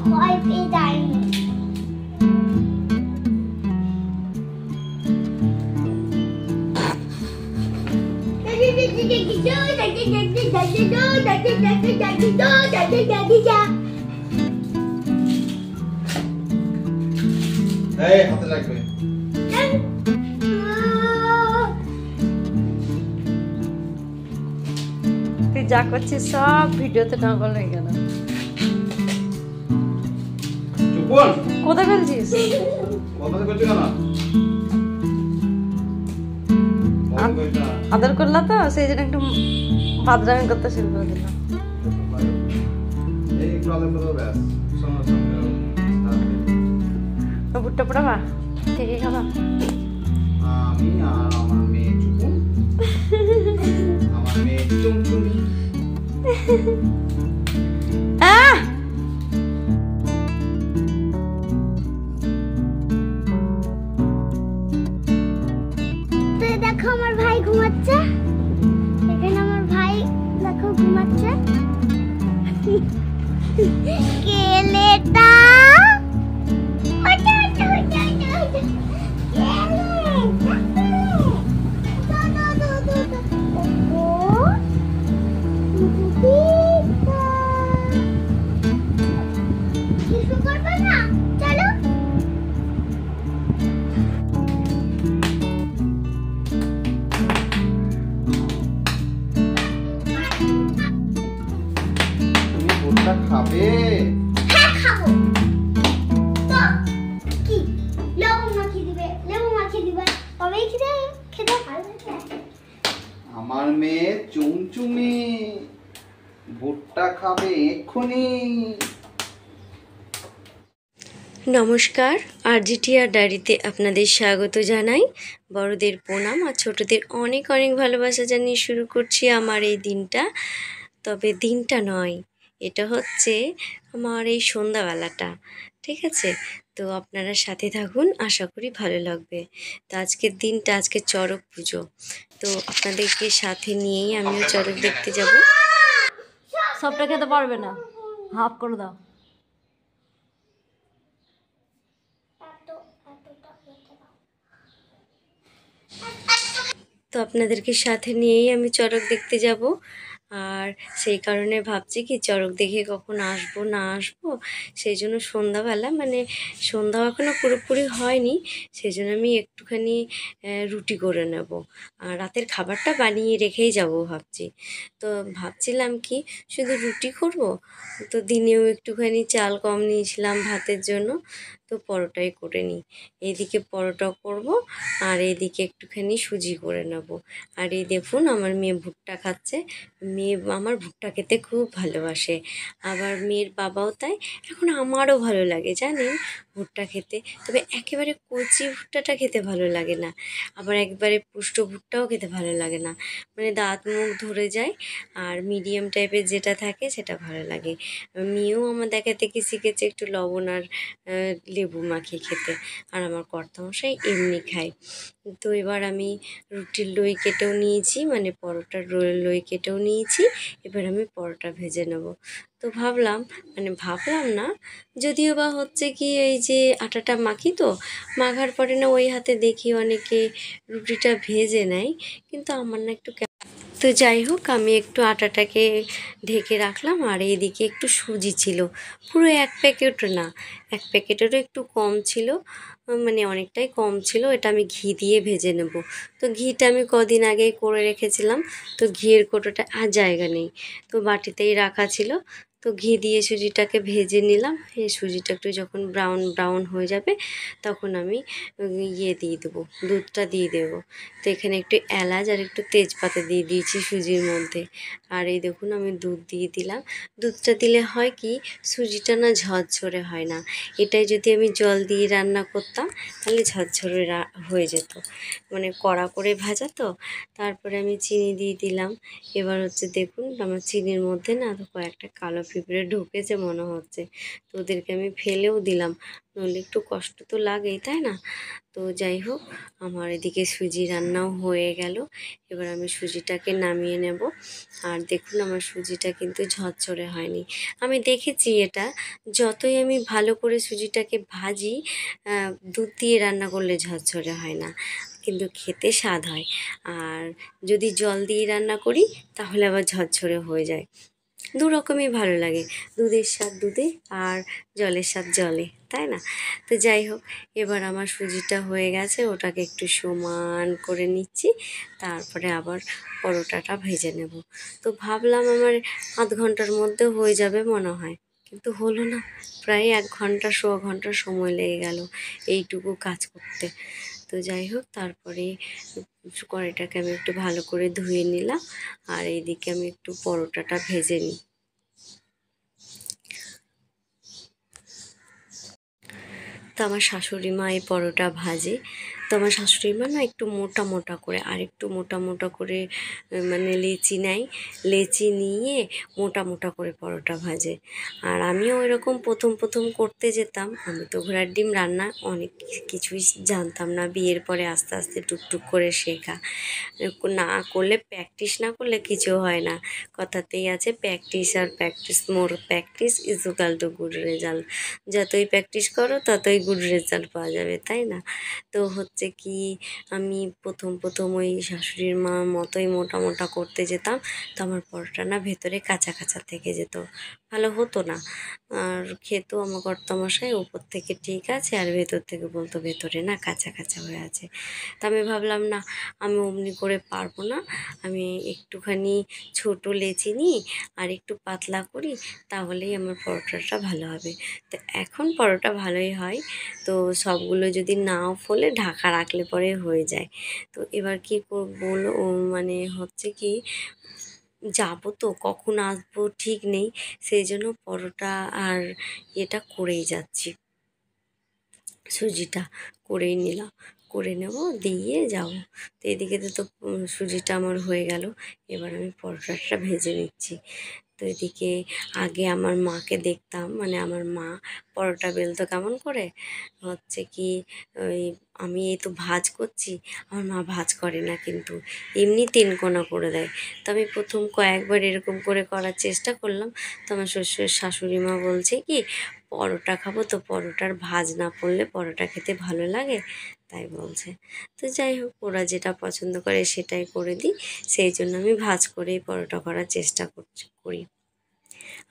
ভয় পেয়ে যায়নি। এই হাতে লাগবে। তুই যা করছিস সব ভিডিওতে নকল হয়ে গেল। চুপ কর। কোথায় ফেলছিস? কথা বলছিস না? আদর করলা তো সেই জন্য একটু বাদরামি করতে শুরু করে দিলাম। এই একটু আদর করে ব্যাস। শোনো শোনো। তো ভুট্টা পোড়াবা? কে কে খাবা? আমি আর আমার মেয়ে চুপু। আমার মেয়ে চুমচুমি। দেখো আমার ভাই ঘুমাচ্ছে, এখানে আমার ভাই দেখো ঘুমাচ্ছে। কেলেটা কিছু করবে না, চলো। তুমি ভুট্টা খাবে? হ্যাঁ খাবো। তো কি লেবু মাখিয়ে দিবে? লেবু মাখিয়ে দিবে তবেই খেতে ভালো লাগে। আমার মেয়ে চুমচুমি ভুট্টা খাবে এক্ষুনি। নমস্কার, আরজিটিআর ডায়েরিতে আপনাদের স্বাগত জানাই। বড়দের প্রণাম আর ছোটদের অনেক অনেক ভালোবাসা জানিয়ে শুরু করছি আমার এই দিনটা। তবে দিনটা নয়, এটা হচ্ছে আমার এই সন্ধ্যাবেলাটা, ঠিক আছে? তো আপনারা সাথে থাকুন, আশা করি ভালো লাগবে। তো আজকের দিনটা, আজকে চড়ক পুজো, তো আপনাদেরকে সাথে নিয়েই আমিও চড়ক দেখতে যাব। সবটা খেতে পারবে না, হাফ করে দাও। তো আপনাদেরকে সাথে নিয়েই আমি চড়ক দেখতে যাব। আর সেই কারণে ভাবছি কি চড়ক দেখে কখন আসবো না আসবো, সেই জন্য সন্ধ্যাবেলা, মানে সন্ধ্যা এখনও পুরোপুরি হয়নি, সেই জন্য আমি একটুখানি রুটি করে নেব। আর রাতের খাবারটা বানিয়ে রেখেই যাব ভাবছি। তো ভাবছিলাম কি শুধু রুটি করব, তো দিনেও একটুখানি চাল কম নিয়েছিলাম ভাতের জন্য, তো পরোটাই করে নিই। এইদিকে পরোটা করব আর এইদিকে একটুখানি সুজি করে নেব। আর এই দেখুন আমার মেয়ে ভুট্টা খাচ্ছে। মেয়ে আমার ভুট্টা খেতে খুব ভালোবাসে, আবার মেয়ের বাবাও তাই। এখন আমারও ভালো লাগে জানেন ভুট্টা খেতে, তবে একেবারে কচি ভুট্টাটা খেতে ভালো লাগে না, আবার একবারে পুষ্ট ভুট্টাও খেতে ভালো লাগে না, মানে দাঁত মুখ ধরে যায়। আর মিডিয়াম টাইপের যেটা থাকে সেটা ভালো লাগে। মেয়েও আমার দেখা থেকে শিখেছে একটু লবণ আর লেবু মাখিয়ে খেতে, আর আমার কর্তামশাই এমনি খায়। তো এবার আমি রুটির লই কেটেও নিয়েছি, মানে পরোটার লই কেটেও নিয়েছি। এবার আমি পরোটা ভেজে নেব। তো ভাবলাম না, যদিও বা হচ্ছে কি এই যে আটাটা মাখি, তো মাখার পরে না ওই হাতে দেখি অনেকে রুটিটা ভেজে নেয়, কিন্তু আমার না একটু তো যাই হোক, আমি একটু আটাটাকে ঢেকে রাখলাম। আর এইদিকে একটু সুজি ছিল, পুরো 1 প্যাকেট না, 1 প্যাকেটেরও একটু কম ছিল, মানে অনেকটাই কম ছিল। এটা আমি ঘি দিয়ে ভেজে নেব। তো ঘিটা আমি কদিন আগেই করে রেখেছিলাম, তো ঘিয়ের কৌটোটা আর জায়গা নেই, তো বাটিতেই রাখা ছিল। তো ঘি দিয়ে সুজিটাকে ভেজে নিলাম। এই সুজিটা একটু যখন ব্রাউন ব্রাউন হয়ে যাবে, তখন আমি ইয়ে দিয়ে দেবো, দুধটা দিয়ে দেবো। তো এখানে একটু এলাচ আর একটু তেজপাতা দিয়ে দিয়েছি সুজির মধ্যে। আর এই দেখুন আমি দুধ দিয়ে দিলাম। দুধটা দিলে হয় কি সুজিটা না ঝরঝরে হয় না। এটাই যদি আমি জল দিয়ে রান্না করতাম তাহলে ঝরঝরে হয়ে যেত, মানে কড়া করে ভাজা তো। তারপরে আমি চিনি দিয়ে দিলাম। এবার হচ্ছে দেখুন আমার চিনির মধ্যে না কয়েকটা কালো পিঁপড়ে ঢুকেছে মনে হচ্ছে, তো ওদেরকে আমি ফেলেও দিলাম, নইলে একটু কষ্ট তো লাগেই, তাই না? তো যাই হোক, আমার এদিকে সুজি রান্নাও হয়ে গেল। এবার আমি সুজিটাকে নামিয়ে নেব। আর দেখুন আমার সুজিটা কিন্তু ঝরঝরে হয়নি। আমি দেখেছি এটা, যতই আমি ভালো করে সুজিটাকে ভাজি, দুধ দিয়ে রান্না করলে ঝরঝরে হয় না, কিন্তু খেতে স্বাদ হয়। আর যদি জল দিয়ে রান্না করি তাহলে আবার ঝরঝরে হয়ে যায়। দু রকমই ভালো লাগে, দুধের স্বাদ দুধে আর জলের স্বাদ জলে, তাই না? তো যাই হোক, এবার আমার সুজিটা হয়ে গেছে, ওটাকে একটু সমান করে নিচ্ছি, তারপরে আবার পরোটাটা ভেজে নেব। তো ভাবলাম আমার আধ ঘন্টার মধ্যে হয়ে যাবে মনে হয়, কিন্তু হলো না। প্রায় 1 ঘন্টা, সোয়া ঘন্টা সময় লেগে গেল এইটুকু কাজ করতে। তো যাই হোক, তারপরে কড়াইটাকে আমি একটু ভালো করে ধুয়ে নিলাম, আর এইদিকে আমি একটু পরোটাটা ভেজে নিই। তো আমার শাশুড়ি মা এই পরোটা ভাজে। তো আমার শাশুড়ি মা না একটু মোটা মোটা করে, আর একটু মোটা মোটা করে মানে লেচি নেয়, লেচি নিয়ে মোটা মোটা করে পরোটা ভাজে। আর আমিও এরকম প্রথম প্রথম করতে যেতাম। আমি তো ঘোড়ার ডিম রান্না অনেক কিছুই জানতাম না, বিয়ের পরে আস্তে আস্তে টুকটুক করে শেখা। না করলে, প্র্যাকটিস না করলে কিছু হয় না। কথাতেই আছে, প্র্যাকটিস আর practice, more practice is equal to good result. যতই প্র্যাকটিস করো ততই গুড রেজাল্ট পাওয়া যাবে, তাই না? তো হচ্ছে কি, আমি প্রথম প্রথম ওই শাশুড়ির মার মতোই মোটা মোটা করতে যেতাম। তো আমার পরোটা না ভেতরে কাঁচা কাঁচা থেকে যেত, ভালো হতো না। আর খেতো আমার কর্তামশাই, উপর থেকে ঠিক আছে, আর ভেতর থেকে বলতো ভেতরে না কাঁচা কাঁচা হয়ে আছে। তা আমি ভাবলাম না, আমি অমনি করে পারবো না, আমি একটুখানি ছোটো লেচি নিই আর একটু পাতলা করি, তাহলেই আমার পরোটাটা ভালো হবে। তো এখন পরোটা ভালোই হয়। তো সবগুলো যদি নাও ফোলে ঢাকা রাখলে পরে হয়ে যায়। তো এবার কি বলো, মানে হচ্ছে কি, যাবো তো কখন আসবো ঠিক নেই, সেই জন্য পরোটা আর এটা করেই যাচ্ছি, সুজিটা করেই নিলাম, করে নেব, দিয়ে যাব। তো এদিকে তো সুজিটা আমার হয়ে গেল। এবার আমি পরোটাটা ভেজে নিচ্ছি। তো এদিকে আগে আমার মাকে দেখতাম, মানে আমার মা পরোটা বেলতো কেমন করে, হচ্ছে কি, ওই আমি এই তো ভাঁজ করছি, আমার মা ভাঁজ করে না, কিন্তু এমনি তিনকোনা করে দেয়। তো আমি প্রথম কয়েকবার এরকম করে করার চেষ্টা করলাম। তো আমার শাশুড়ি মা বলছে কি, পরোটা খাবো তো পরোটার ভাঁজ না পড়লে পরোটা খেতে ভালো লাগে, তাই বলছে। তো যাই হোক, ওরা যেটা পছন্দ করে সেটাই করে দিই, সেই জন্য আমি ভাঁজ করেই পরোটা করার চেষ্টা করি।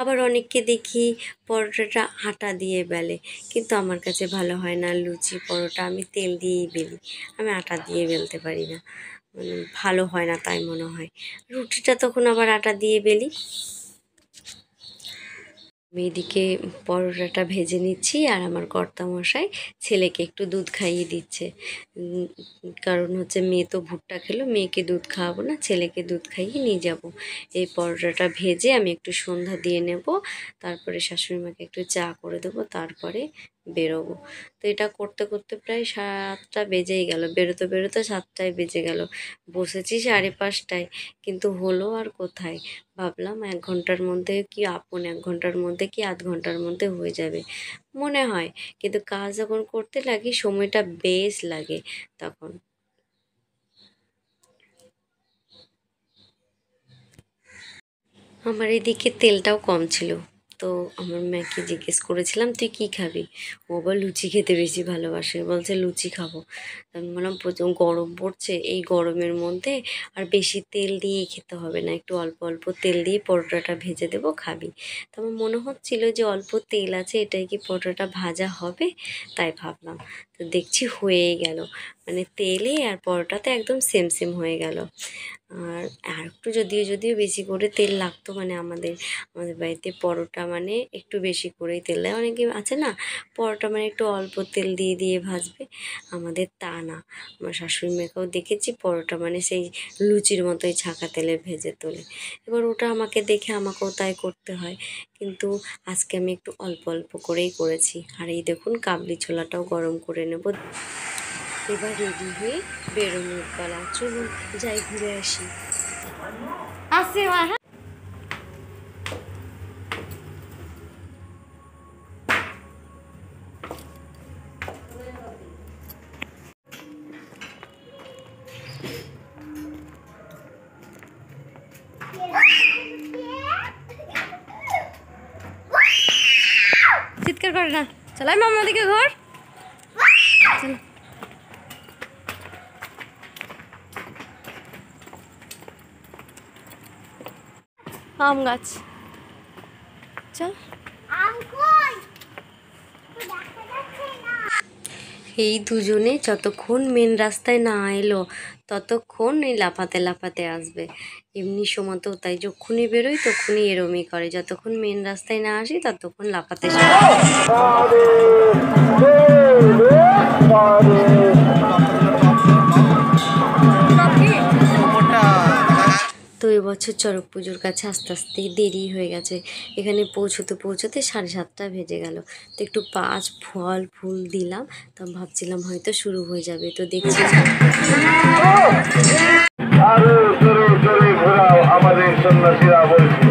আবার অনেককে দেখি পরোটাটা আটা দিয়ে বেলে, কিন্তু আমার কাছে ভালো হয় না। লুচি পরোটা আমি তেল দিয়েই বেলি, আমি আটা দিয়ে বেলতে পারি না, মানে ভালো হয় না তাই মনে হয়। রুটিটা তখন আবার আটা দিয়ে বেলি। আমি এদিকে পরোটাটা ভেজে নিচ্ছি, আর আমার কর্তামশাই ছেলেকে একটু দুধ খাইয়ে দিচ্ছে। কারণ হচ্ছে মেয়ে তো ভুট্টা খেলো, মেয়েকে দুধ খাওয়াবো না, ছেলেকে দুধ খাইয়ে নিয়ে যাব। এই পরোটাটা ভেজে আমি একটু সন্ধ্যা দিয়ে নেব, তারপরে শাশুড়ি মাকে একটু চা করে দেবো, তারপরে বেরোবো। তো এটা করতে করতে প্রায় 7টা বেজেই গেল, বেরোতে বেরোতে 7টায় বেজে গেল। বসেছি 5:30টায়, কিন্তু হলো আর কোথায়। ভাবলাম 1 ঘন্টার মধ্যে কি, 1.5 ঘন্টার মধ্যে কি, আধ ঘন্টার মধ্যে হয়ে যাবে মনে হয়, কিন্তু কাজ যখন করতে লাগি সময়টা বেশ লাগে তখন। আমার এদিকে তেলটাও কম ছিল। তো আমার মেয়েকে জিজ্ঞেস করেছিলাম তুই কী খাবি, ও আবার লুচি খেতে বেশি ভালোবাসে, বলছে লুচি খাবো। তো আমি বললাম প্রচুর গরম পড়ছে, এই গরমের মধ্যে আর বেশি তেল দিয়েই খেতে হবে না, একটু অল্প অল্প তেল দিয়ে পরোটাটা ভেজে দেবো, খাবি। তো আমার মনে হচ্ছিলো যে অল্প তেল আছে, এটাই কি পরোটাটা ভাজা হবে, তাই ভাবলাম। তো দেখছি হয়েই গেল, মানে তেলে আর পরোটাতে একদম সেম সেম হয়ে গেল। আর একটু যদিও বেশি করে তেল লাগতো, মানে আমাদের বাড়িতে পরোটা মানে একটু বেশি করেই তেল দেয়। অনেকে আছে না, পরোটা মানে একটু অল্প তেল দিয়ে দিয়ে ভাজবে, আমাদের তা না। আমার শাশুড়ি মেয়েকেও দেখেছি পরোটা মানে সেই লুচির মতোই ছাঁকা তেলে ভেজে তোলে। এবার ওটা আমাকে দেখে আমাকেও তাই করতে হয়, কিন্তু আজকে আমি একটু অল্প অল্প করেই করেছি। আর এই দেখুন কাবলি ছোলাটাও গরম করে নেব। এবার রেডি হয়ে বেরোনোর পালা, চলুন যাই ঘুরে আসি। চিৎকার করে না। চলাই মামা দিকে ঘর। চলো। আম গাছ। চল। আম কই? দেখা যাচ্ছে না। এই দুজনে যতক্ষণ মেন রাস্তায় না এলো ততক্ষণ এই লাফাতে লাফাতে আসবে। এমনি সময় তো তাই যখনই বেরোই তখনই এরমই করে, যতক্ষণ মেন রাস্তায় না আসি ততক্ষণ লাফাতে শুরু তো এবছর চড়ক পুজোর কাছে আস্তে আস্তে দেরি হয়ে গেছে। এখানে পৌঁছতে পৌঁছতে 7:30 বেজে গেল। তো একটু পাঁচ ফল ফুল দিলাম, তো ভাবছিলাম হয়তো শুরু হয়ে যাবে, তো দেখছি আরো জোরে জোরে ঘোরাও আমাদের সন্ন্যাসীরা বলছে।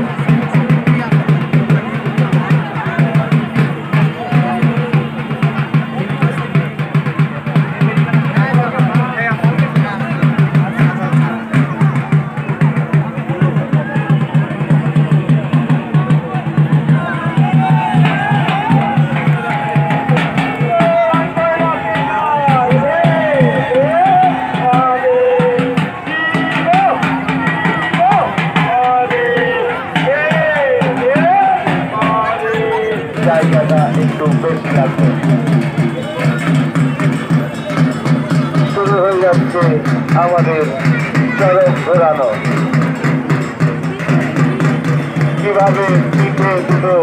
জায়গাটা একটু বেশি লাগবে। শুরু হয়ে যাচ্ছে আমাদের চড়ক ঘোরানো। কিভাবে পিঠে দুটো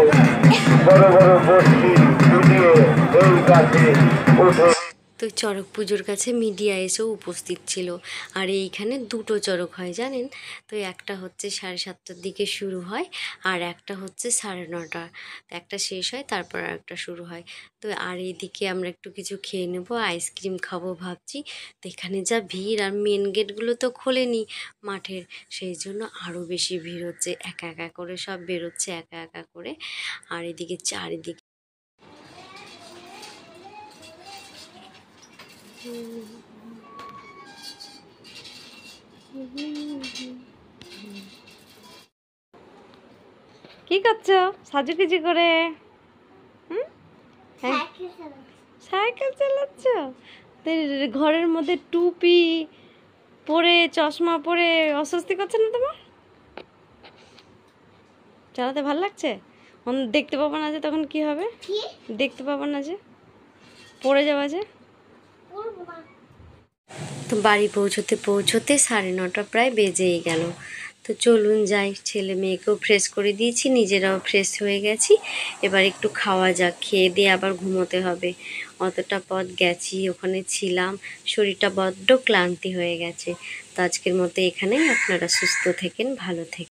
বড় বড় বস্তি জুটিয়ে এই গাছে উঠে। তো চড়ক পুজোর কাছে মিডিয়া এসেও উপস্থিত ছিল। আর এইখানে দুটো চড়ক হয় জানেন, তো একটা হচ্ছে 7:30 দিকে শুরু হয় আর একটা হচ্ছে 9:30। একটা শেষ হয় তারপর আর একটা শুরু হয়। তো আর এইদিকে আমরা একটু কিছু খেয়ে নেবো, আইসক্রিম খাবো ভাবছি। তো এখানে যা ভিড়, আর মেন গেটগুলো তো খোলেনি মাঠের, সেই জন্য আরও বেশি ভিড় হচ্ছে। একা একা করে সব বেরোচ্ছে একা একা করে। আর এদিকে চারিদিকে কি করছো সাজুগুজি করে? সাইকেল চালাচ্ছি। সাইকেল চালাচ্ছ? তো ঘরের মধ্যে টুপি পরে চশমা পরে অস্বস্তি করছে না তোমার? চালাতে ভালো লাগছে? দেখতে পাবো না যে তখন কি হবে? কি? দেখতে পাবো না যে পড়ে যাওয়া যে। করবো না। তো বাড়ি পৌঁছতে পৌঁছতে 9:30 প্রায় বেজেই গেল। তো চলুন যাই, ছেলে মেয়েকেও ফ্রেশ করে দিয়েছি, নিজেরাও ফ্রেশ হয়ে গেছি। এবার একটু খাওয়া যাক, খেয়ে দিয়ে আবার ঘুমোতে হবে। অতটা পথ গেছি, ওখানে ছিলাম, শরীরটা বড্ড ক্লান্তি হয়ে গেছে। তো আজকের মতো এখানেই, আপনারা সুস্থ থেকেন, ভালো থেকেন।